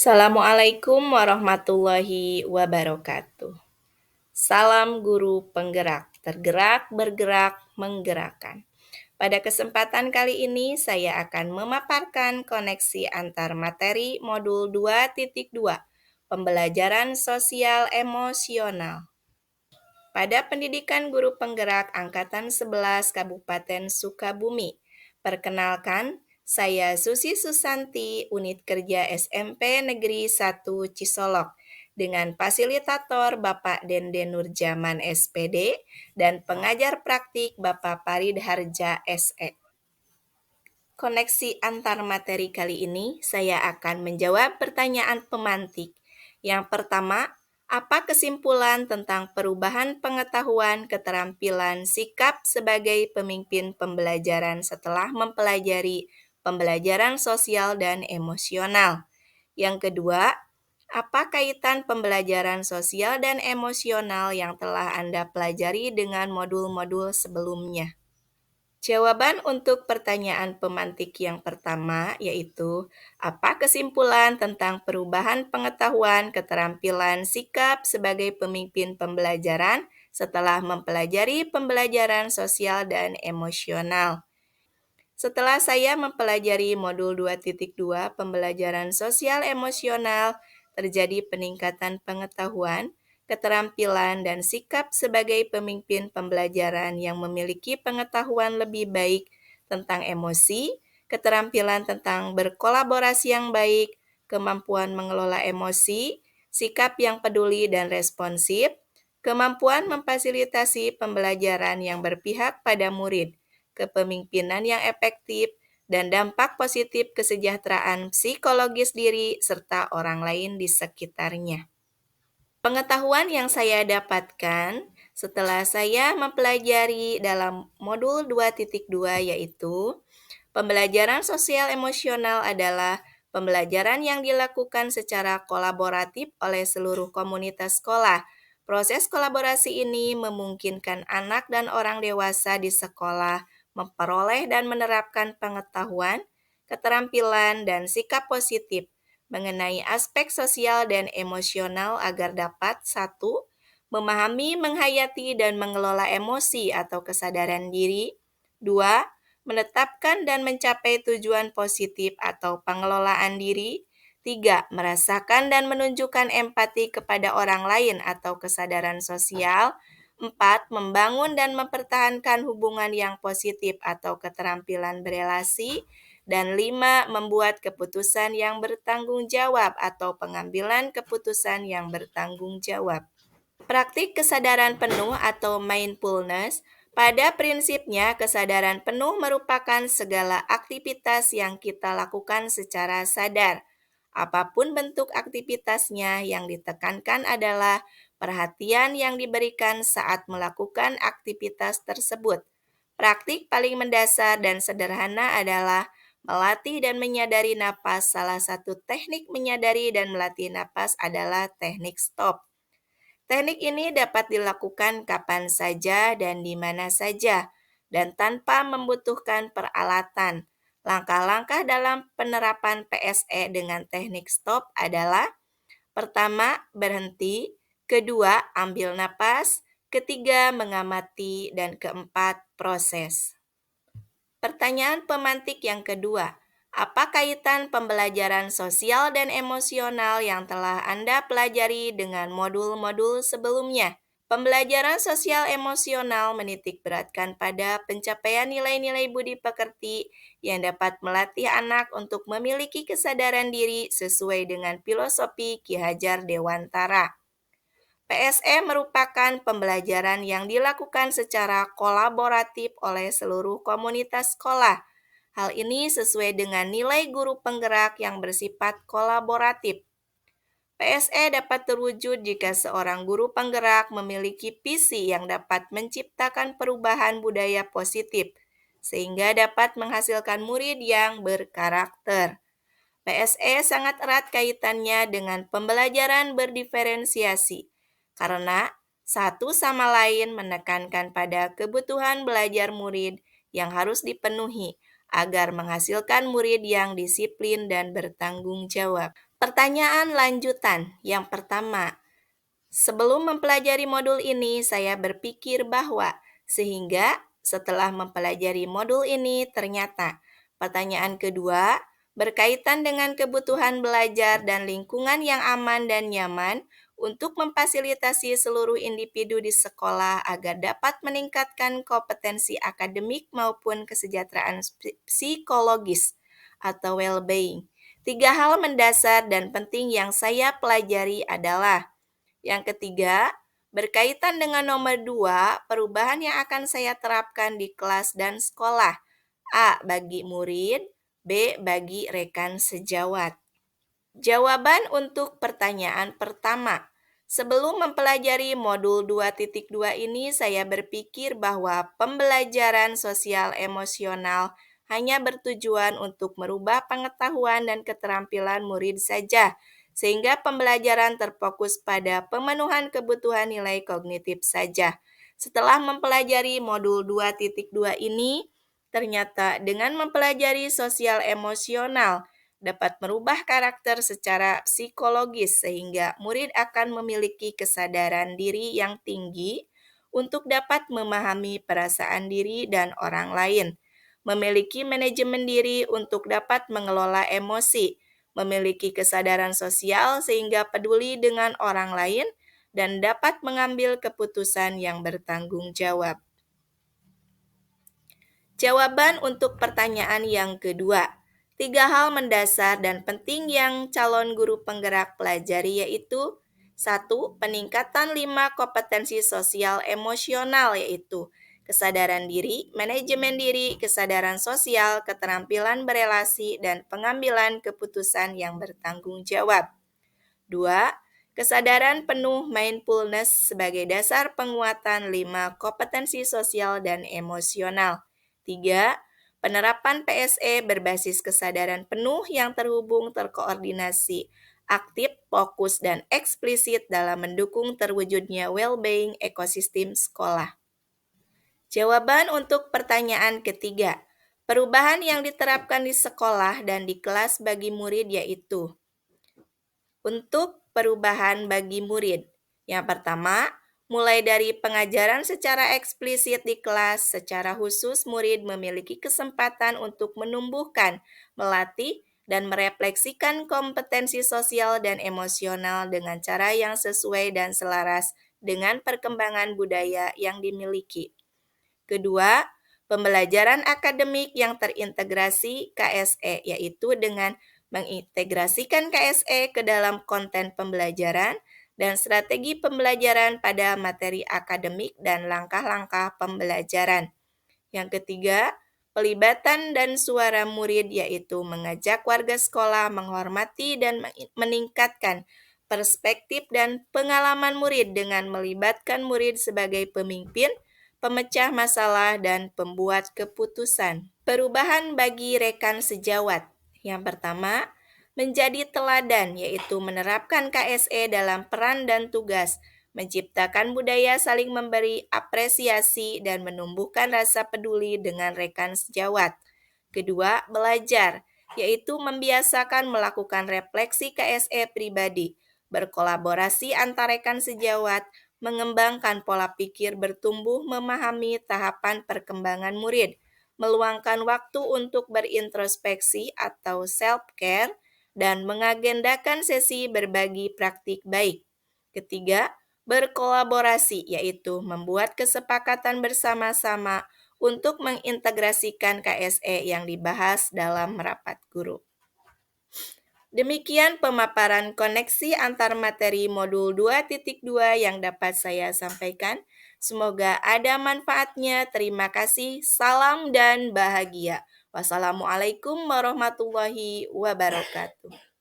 Assalamualaikum warahmatullahi wabarakatuh. Salam guru penggerak, tergerak, bergerak, menggerakkan. Pada kesempatan kali ini saya akan memaparkan koneksi antar materi modul 2.2, pembelajaran sosial emosional. Pada pendidikan guru penggerak angkatan 11 Kabupaten Sukabumi. Perkenalkan, saya Susi Susanti, unit kerja SMP Negeri 1 Cisolok, dengan fasilitator Bapak Dende Nurjaman SPD dan pengajar praktik Bapak Farid Harja SE. Koneksi antar materi kali ini saya akan menjawab pertanyaan pemantik. Yang pertama, apa kesimpulan tentang perubahan pengetahuan, keterampilan, sikap sebagai pemimpin pembelajaran setelah mempelajari pembelajaran sosial dan emosional? Yang kedua, apa kaitan pembelajaran sosial dan emosional yang telah Anda pelajari dengan modul-modul sebelumnya? Jawaban untuk pertanyaan pemantik yang pertama yaitu, apa kesimpulan tentang perubahan pengetahuan, keterampilan, sikap sebagai pemimpin pembelajaran setelah mempelajari pembelajaran sosial dan emosional? Setelah saya mempelajari modul 2.2 pembelajaran sosial emosional, terjadi peningkatan pengetahuan, keterampilan, dan sikap sebagai pemimpin pembelajaran yang memiliki pengetahuan lebih baik tentang emosi, keterampilan tentang berkolaborasi yang baik, kemampuan mengelola emosi, sikap yang peduli dan responsif, kemampuan memfasilitasi pembelajaran yang berpihak pada murid, kepemimpinan yang efektif, dan dampak positif kesejahteraan psikologis diri serta orang lain di sekitarnya. Pengetahuan yang saya dapatkan setelah saya mempelajari dalam modul 2.2 yaitu pembelajaran sosial emosional adalah pembelajaran yang dilakukan secara kolaboratif oleh seluruh komunitas sekolah. Proses kolaborasi ini memungkinkan anak dan orang dewasa di sekolah memperoleh dan menerapkan pengetahuan, keterampilan, dan sikap positif mengenai aspek sosial dan emosional agar dapat 1. Memahami, menghayati, dan mengelola emosi atau kesadaran diri. 2. Menetapkan dan mencapai tujuan positif atau pengelolaan diri. 3. Merasakan dan menunjukkan empati kepada orang lain atau kesadaran sosial. 4. Membangun dan mempertahankan hubungan yang positif atau keterampilan berelasi. Dan 5. Membuat keputusan yang bertanggung jawab atau pengambilan keputusan yang bertanggung jawab. Praktik kesadaran penuh atau mindfulness, pada prinsipnya kesadaran penuh merupakan segala aktivitas yang kita lakukan secara sadar. Apapun bentuk aktivitasnya, yang ditekankan adalah perhatian yang diberikan saat melakukan aktivitas tersebut. Praktik paling mendasar dan sederhana adalah melatih dan menyadari napas. Salah satu teknik menyadari dan melatih napas adalah teknik stop. Teknik ini dapat dilakukan kapan saja dan di mana saja, dan tanpa membutuhkan peralatan. Langkah-langkah dalam penerapan PSE dengan teknik stop adalah: pertama, berhenti; kedua, ambil napas; ketiga, mengamati; dan keempat, proses. Pertanyaan pemantik yang kedua, apa kaitan pembelajaran sosial dan emosional yang telah Anda pelajari dengan modul-modul sebelumnya? Pembelajaran sosial emosional menitikberatkan pada pencapaian nilai-nilai budi pekerti yang dapat melatih anak untuk memiliki kesadaran diri sesuai dengan filosofi Ki Hajar Dewantara. PSE merupakan pembelajaran yang dilakukan secara kolaboratif oleh seluruh komunitas sekolah. Hal ini sesuai dengan nilai guru penggerak yang bersifat kolaboratif. PSE dapat terwujud jika seorang guru penggerak memiliki visi yang dapat menciptakan perubahan budaya positif, sehingga dapat menghasilkan murid yang berkarakter. PSE sangat erat kaitannya dengan pembelajaran berdiferensiasi, karena satu sama lain menekankan pada kebutuhan belajar murid yang harus dipenuhi agar menghasilkan murid yang disiplin dan bertanggung jawab. Pertanyaan lanjutan. Yang pertama, sebelum mempelajari modul ini, saya berpikir bahwa, sehingga setelah mempelajari modul ini ternyata. Pertanyaan kedua, berkaitan dengan kebutuhan belajar dan lingkungan yang aman dan nyaman untuk memfasilitasi seluruh individu di sekolah agar dapat meningkatkan kompetensi akademik maupun kesejahteraan psikologis atau well-being. Tiga hal mendasar dan penting yang saya pelajari adalah yang ketiga, berkaitan dengan nomor 2, perubahan yang akan saya terapkan di kelas dan sekolah. A. Bagi murid, B. Bagi rekan sejawat. Jawaban untuk pertanyaan pertama. Sebelum mempelajari modul 2.2 ini, saya berpikir bahwa pembelajaran sosial emosional hanya bertujuan untuk merubah pengetahuan dan keterampilan murid saja, sehingga pembelajaran terfokus pada pemenuhan kebutuhan nilai kognitif saja. Setelah mempelajari modul 2.2 ini, ternyata dengan mempelajari sosial emosional dapat merubah karakter secara psikologis sehingga murid akan memiliki kesadaran diri yang tinggi untuk dapat memahami perasaan diri dan orang lain, memiliki manajemen diri untuk dapat mengelola emosi, memiliki kesadaran sosial sehingga peduli dengan orang lain, dan dapat mengambil keputusan yang bertanggung jawab. Jawaban untuk pertanyaan yang kedua. Tiga hal mendasar dan penting yang calon guru penggerak pelajari yaitu 1. Peningkatan 5 kompetensi sosial emosional yaitu kesadaran diri, manajemen diri, kesadaran sosial, keterampilan berelasi, dan pengambilan keputusan yang bertanggung jawab. 2. Kesadaran penuh mindfulness sebagai dasar penguatan 5 kompetensi sosial dan emosional. 3. Penerapan PSE berbasis kesadaran penuh yang terhubung, terkoordinasi, aktif, fokus, dan eksplisit dalam mendukung terwujudnya well-being ekosistem sekolah. Jawaban untuk pertanyaan ketiga. Perubahan yang diterapkan di sekolah dan di kelas bagi murid yaitu untuk perubahan bagi murid. Yang pertama, mulai dari pengajaran secara eksplisit di kelas, secara khusus murid memiliki kesempatan untuk menumbuhkan, melatih, dan merefleksikan kompetensi sosial dan emosional dengan cara yang sesuai dan selaras dengan perkembangan budaya yang dimiliki. Kedua, pembelajaran akademik yang terintegrasi KSE, yaitu dengan mengintegrasikan KSE ke dalam konten pembelajaran dan strategi pembelajaran pada materi akademik dan langkah-langkah pembelajaran. Yang ketiga, pelibatan dan suara murid yaitu mengajak warga sekolah menghormati dan meningkatkan perspektif dan pengalaman murid dengan melibatkan murid sebagai pemimpin, pemecah masalah, dan pembuat keputusan. Perubahan bagi rekan sejawat. Yang pertama, menjadi teladan yaitu menerapkan KSE dalam peran dan tugas, menciptakan budaya saling memberi apresiasi dan menumbuhkan rasa peduli dengan rekan sejawat. Kedua, belajar, yaitu membiasakan melakukan refleksi KSE pribadi, berkolaborasi antar rekan sejawat, mengembangkan pola pikir bertumbuh memahami tahapan perkembangan murid, meluangkan waktu untuk berintrospeksi atau self-care, dan mengagendakan sesi berbagi praktik baik. Ketiga, berkolaborasi, yaitu membuat kesepakatan bersama-sama untuk mengintegrasikan KSE yang dibahas dalam rapat guru. Demikian pemaparan koneksi antar materi modul 2.2 yang dapat saya sampaikan. Semoga ada manfaatnya. Terima kasih. Salam dan bahagia. Wassalamualaikum warahmatullahi wabarakatuh.